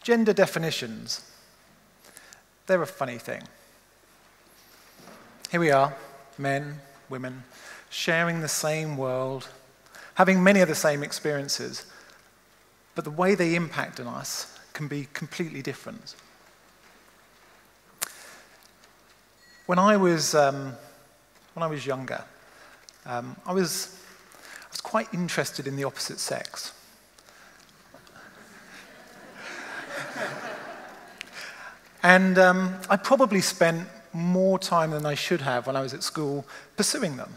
Gender definitions. They're a funny thing. Here we are, men, women, sharing the same world, having many of the same experiences, but the way they impact on us can be completely different. When I was younger, I was quite interested in the opposite sex. And I probably spent more time than I should have when I was at school pursuing them,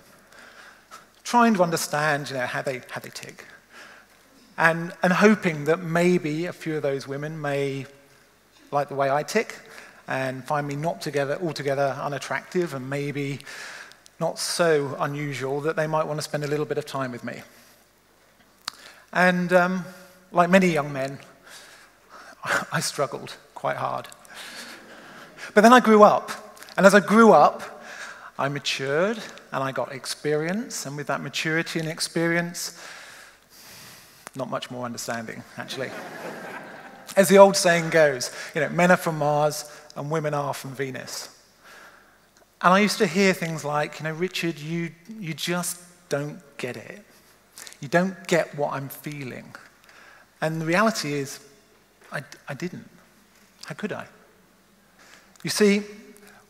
trying to understand, how they tick, and hoping that maybe a few of those women may like the way I tick and find me not altogether unattractive and maybe not so unusual that they might want to spend a little bit of time with me. And like many young men, I struggled quite hard. But then I grew up, and as I grew up, I matured and I got experience, and with that maturity and experience, not much more understanding, actually. As the old saying goes, men are from Mars and women are from Venus. And I used to hear things like, Richard, you just don't get it. You don't get what I'm feeling. And the reality is, I didn't. How could I? You see,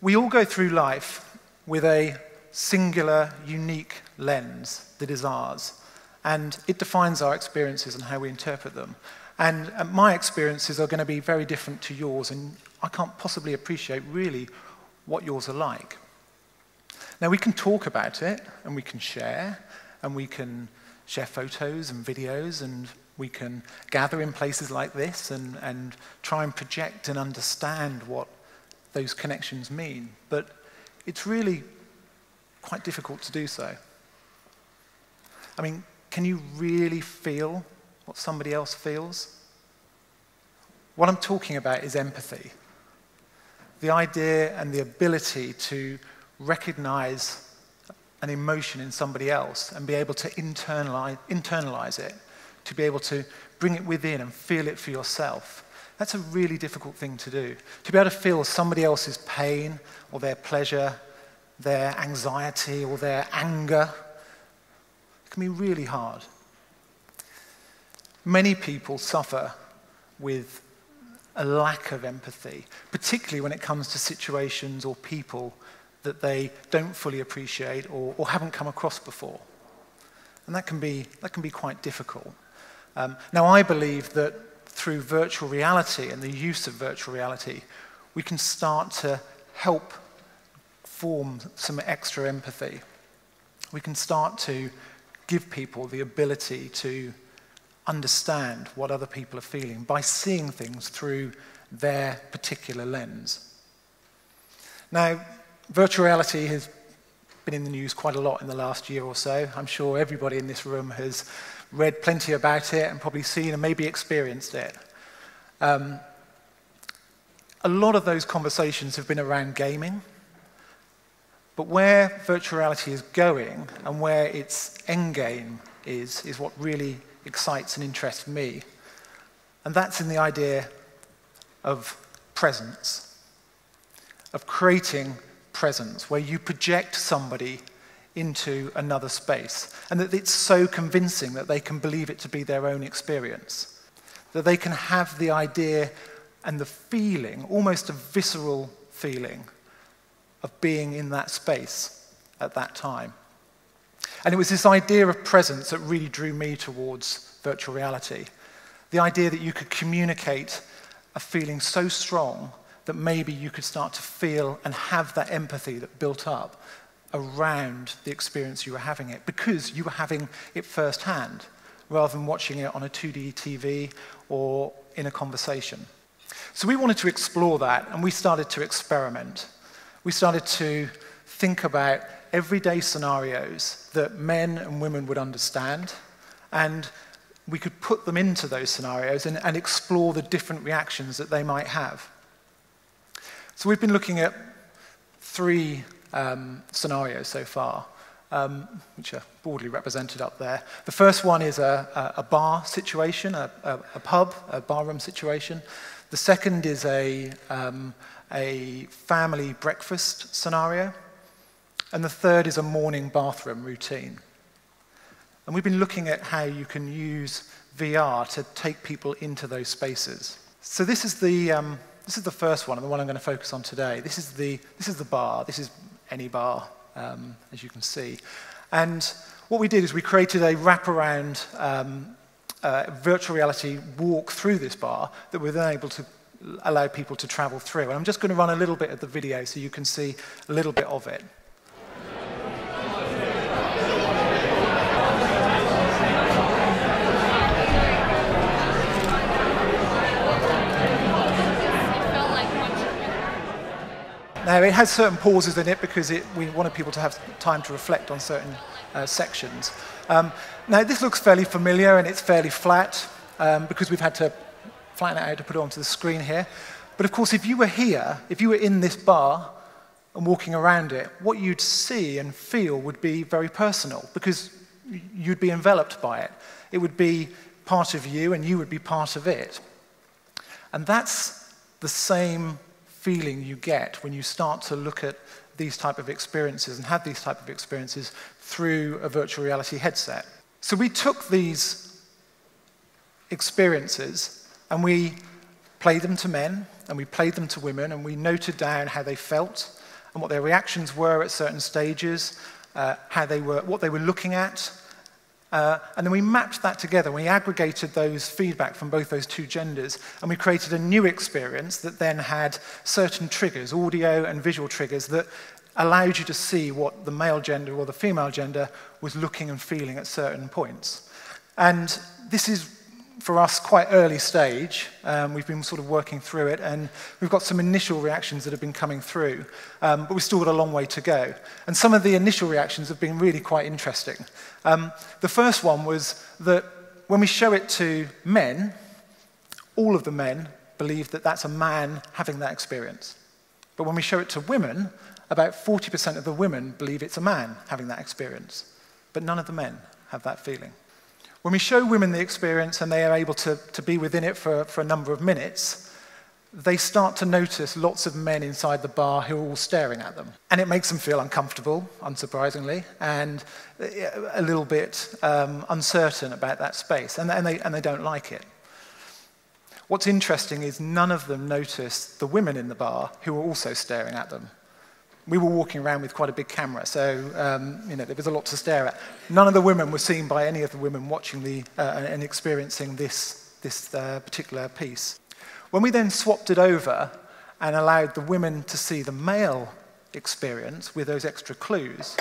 we all go through life with a singular, unique lens that is ours. And it defines our experiences and how we interpret them. And my experiences are going to be very different to yours, and I can't possibly appreciate really what yours are like. Now, we can talk about it, and we can share photos and videos, and we can gather in places like this and try and project and understand what those connections mean. But it's really quite difficult to do so. I mean, can you really feel what somebody else feels? What I'm talking about is empathy. The idea and the ability to recognize an emotion in somebody else and be able to internalize it, to be able to bring it within and feel it for yourself. That's a really difficult thing to do. To be able to feel somebody else's pain or their pleasure, their anxiety or their anger, it can be really hard. Many people suffer with a lack of empathy, particularly when it comes to situations or people that they don't fully appreciate or haven't come across before. And that can be quite difficult. Now, I believe that through virtual reality and the use of virtual reality, we can start to help form some extra empathy. We can start to give people the ability to understand what other people are feeling by seeing things through their particular lens. Now, virtual reality has been in the news quite a lot in the last year or so. I'm sure everybody in this room has read plenty about it and probably seen and maybe experienced it. A lot of those conversations have been around gaming, but where virtual reality is going and where its end game is what really excites and interests me. And that's in the idea of presence, of creating presence, where you project somebody into another space, and that it's so convincing that they can believe it to be their own experience, that they can have the idea and the feeling, almost a visceral feeling, of being in that space at that time. And it was this idea of presence that really drew me towards virtual reality. The idea that you could communicate a feeling so strong that maybe you could start to feel and have that empathy that built up around the experience you were having it, because you were having it firsthand, rather than watching it on a 2D TV or in a conversation. So we wanted to explore that, and we started to experiment. We started to think about everyday scenarios that men and women would understand, and we could put them into those scenarios and explore the different reactions that they might have. So we've been looking at 3 scenarios so far. which are broadly represented up there. The first one is a bar situation, a pub, a barroom situation. The second is a family breakfast scenario. And the third is a morning bathroom routine. And we've been looking at how you can use VR to take people into those spaces. So this is the first one, and the one I'm going to focus on today. This is the bar. This is any bar, as you can see. And what we did is we created a wraparound virtual reality walk through this bar that we're then able to allow people to travel through. And I'm just going to run a little bit of the video so you can see a little bit of it. Now, it has certain pauses in it because we wanted people to have time to reflect on certain sections. Now, this looks fairly familiar and it's fairly flat because we've had to flatten it out to put it onto the screen here. But of course, if you were here, if you were in this bar and walking around it, what you'd see and feel would be very personal because you'd be enveloped by it. It would be part of you and you would be part of it. And that's the same feeling you get when you start to look at these type of experiences and have these type of experiences through a virtual reality headset. So we took these experiences and we played them to men and we played them to women and we noted down how they felt and what their reactions were at certain stages, what they were looking at. And then we mapped that together. We aggregated those feedback from both those two genders, and we created a new experience that then had certain triggers, audio and visual triggers, that allowed you to see what the male gender or the female gender was looking and feeling at certain points. And this is, for us, quite early stage. We've been sort of working through it, and we've got some initial reactions that have been coming through, but we've still got a long way to go. And some of the initial reactions have been really quite interesting. The first one was that when we show it to men, all of the men believe that that's a man having that experience. But when we show it to women, about 40% of the women believe it's a man having that experience. But none of the men have that feeling. When we show women the experience and they are able to be within it for a number of minutes, they start to notice lots of men inside the bar who are all staring at them. And it makes them feel uncomfortable, unsurprisingly, and a little bit uncertain about that space, and they don't like it. What's interesting is none of them noticed the women in the bar who were also staring at them. We were walking around with quite a big camera, so there was a lot to stare at. None of the women were seen by any of the women watching and experiencing this particular piece. When we then swapped it over and allowed the women to see the male experience with those extra clues,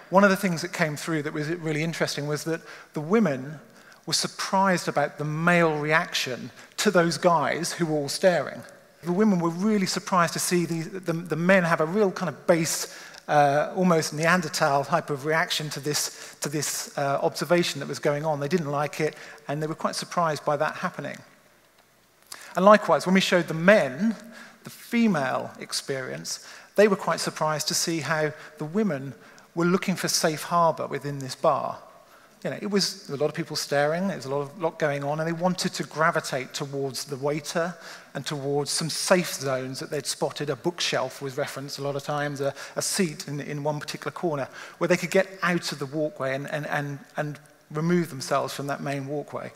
one of the things that came through that was really interesting was that the women were surprised about the male reaction to those guys who were all staring. The women were really surprised to see the men have a real kind of base, almost Neanderthal type of reaction to this observation that was going on. They didn't like it, and they were quite surprised by that happening. And likewise, when we showed the men the female experience, they were quite surprised to see how the women were looking for safe harbor within this bar. It was a lot of people staring, there was a lot going on, and they wanted to gravitate towards the waiter and towards some safe zones that they'd spotted. A bookshelf was referenced a lot of times, a seat in one particular corner, where they could get out of the walkway and remove themselves from that main walkway.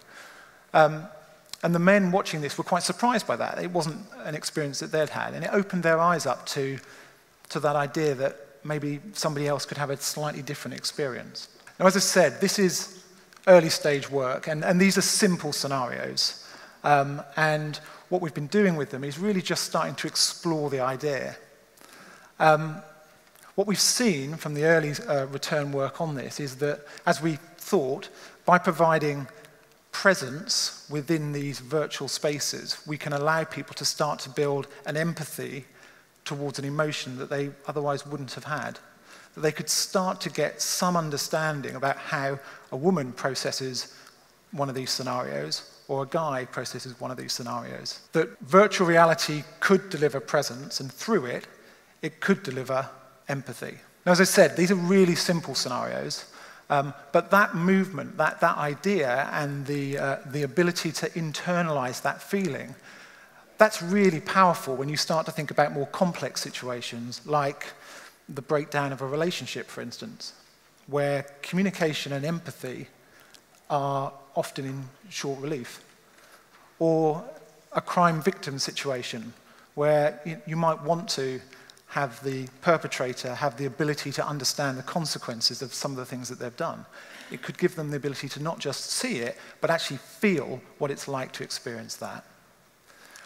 And the men watching this were quite surprised by that. It wasn't an experience that they'd had, and it opened their eyes up to that idea that maybe somebody else could have a slightly different experience. Now, as I said, this is early stage work, and these are simple scenarios. And what we've been doing with them is really just starting to explore the idea. What we've seen from the early return work on this is that, as we thought, by providing presence within these virtual spaces, we can allow people to start to build an empathy towards an emotion that they otherwise wouldn't have had. That they could start to get some understanding about how a woman processes one of these scenarios, or a guy processes one of these scenarios. That virtual reality could deliver presence, and through it, it could deliver empathy. Now, as I said, these are really simple scenarios, but that movement, that idea, and the ability to internalize that feeling, that's really powerful when you start to think about more complex situations, like the breakdown of a relationship, for instance, where communication and empathy are often in short relief. Or a crime victim situation, where you might want to have the perpetrator have the ability to understand the consequences of some of the things that they've done. It could give them the ability to not just see it, but actually feel what it's like to experience that.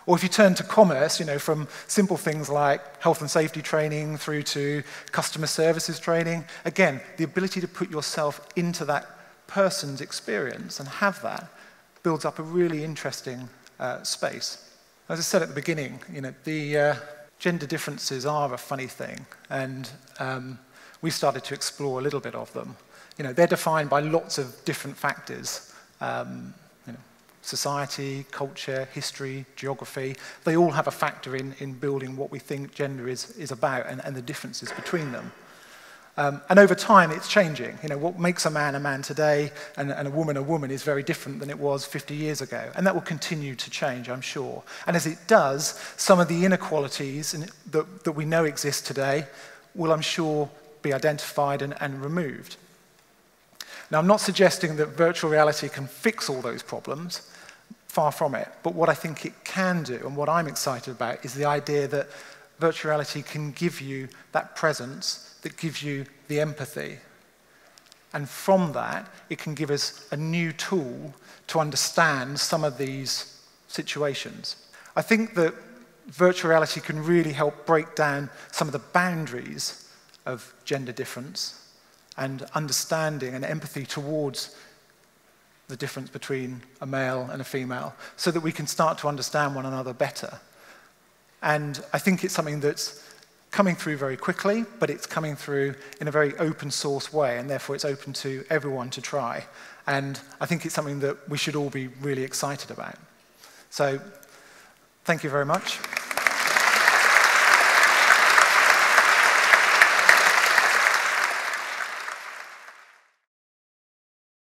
Or if you turn to commerce, from simple things like health and safety training through to customer services training, again, the ability to put yourself into that person's experience and have that builds up a really interesting space. As I said at the beginning, the gender differences are a funny thing, and we started to explore a little bit of them. They're defined by lots of different factors. Society, culture, history, geography, they all have a factor in building what we think gender is about and the differences between them. And over time, it's changing. What makes a man today and a woman is very different than it was 50 years ago. And that will continue to change, I'm sure. And as it does, some of the inequalities that we know exist today will, I'm sure, be identified and removed. Now, I'm not suggesting that virtual reality can fix all those problems. Far from it. But what I think it can do, and what I'm excited about, is the idea that virtual reality can give you that presence, that gives you the empathy. And from that, it can give us a new tool to understand some of these situations. I think that virtual reality can really help break down some of the boundaries of gender difference and understanding and empathy towards the difference between a male and a female, so that we can start to understand one another better. And I think it's something that's coming through very quickly, but it's coming through in a very open source way, and therefore it's open to everyone to try. And I think it's something that we should all be really excited about. So, thank you very much.